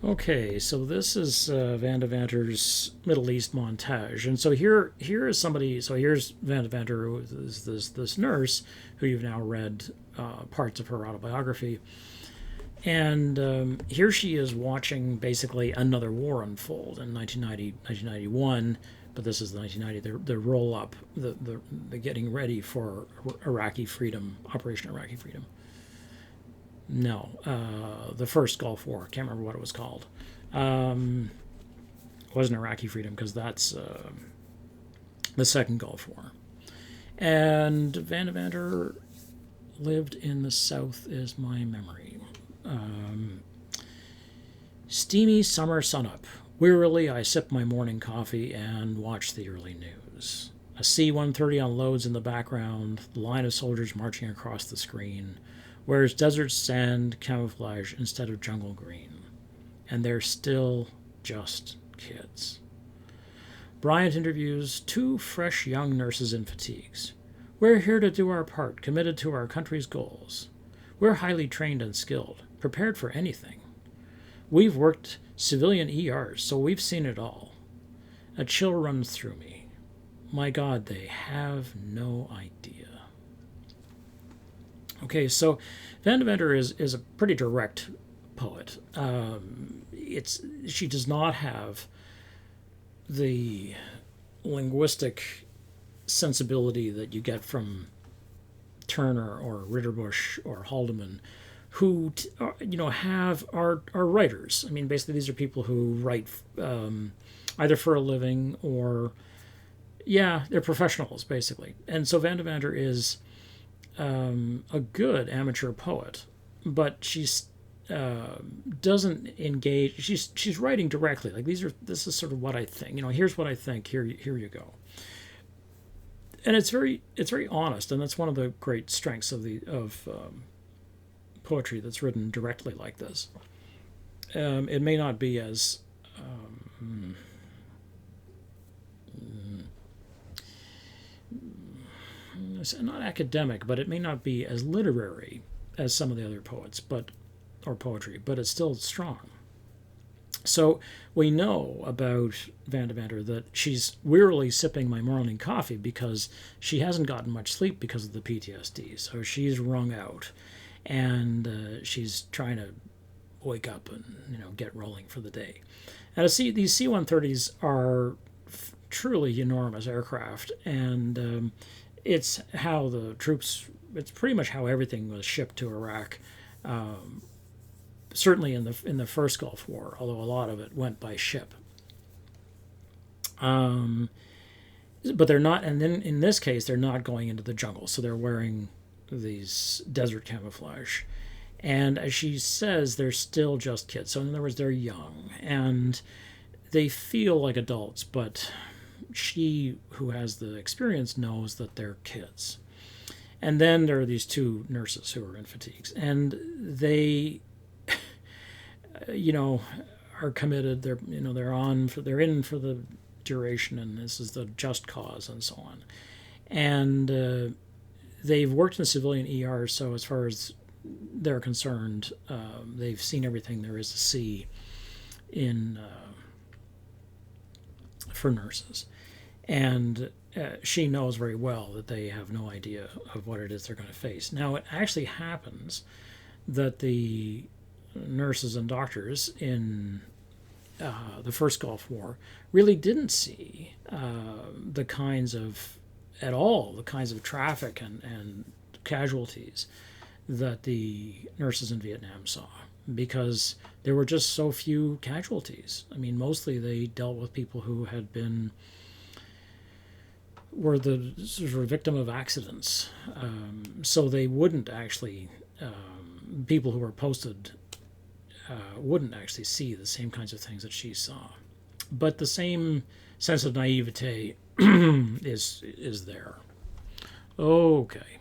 Okay, so this is Van de Vanter's Middle East montage, and so here is somebody. So here's Van de Vanter, who is this nurse who you've now read parts of her autobiography, and here she is watching basically another war unfold in 1990, 1991. But this is the 1990, the roll up, the getting ready for Iraqi freedom, Operation Iraqi Freedom. No, the first Gulf War. Can't remember what it was called. Um, it wasn't Iraqi Freedom because that's the second Gulf War. And Van de Vanter lived in the South, is my memory. Um, Steamy summer sunup. Wearily, I sip my morning coffee and watch the early news. A C-130 unloads in the background, the line of soldiers marching across the screen, wears desert sand camouflage instead of jungle green. And they're still just kids. Bryant interviews two fresh young nurses in fatigues. We're here to do our part, committed to our country's goals. We're highly trained and skilled, prepared for anything. We've worked civilian ERs, so we've seen it all. A chill runs through me. My God, they have no idea. Okay, so Van de Venter is a pretty direct poet. She does not have the linguistic sensibility that you get from Turner or Ritterbusch or Haldeman, who are writers. I mean, basically, these are people who write either for a living or they're professionals basically. And so Van de Vanter is a good amateur poet, but she's doesn't engage. She's writing directly. Like this is sort of what I think. Here's what I think. Here you go. And it's very honest, and that's one of the great strengths of poetry that's written directly like this. It may not be as not academic, but it may not be as literary as some of the other poets, or poetry, but it's still strong. So we know about Van de Vanter that she's wearily sipping my morning coffee because she hasn't gotten much sleep because of the PTSD. So she's wrung out, and she's trying to wake up and get rolling for the day. And these C-130s are truly enormous aircraft, and it's how the troops. It's pretty much how everything was shipped to Iraq. Certainly in the first Gulf War, although a lot of it went by ship. But they're not, and then in this case, they're not going into the jungle, so they're wearing these desert camouflage. And as she says, they're still just kids. So in other words, they're young, and they feel like adults, but she, who has the experience, knows that they're kids. And then there are these two nurses who are in fatigues, and they are committed. They're in for the duration, and this is the just cause, and so on. And they've worked in civilian ER, so as far as they're concerned, they've seen everything there is to see in for nurses, and she knows very well that they have no idea of what it is they're going to face. Now, it actually happens that the nurses and doctors in the first Gulf War really didn't see the kinds of traffic and casualties that the nurses in Vietnam saw, because there were just so few casualties. I mean, mostly they dealt with people who were the sort of victim of accidents. So they wouldn't actually, people who were posted wouldn't actually see the same kinds of things that she saw. But the same sense of naivete is there. Okay.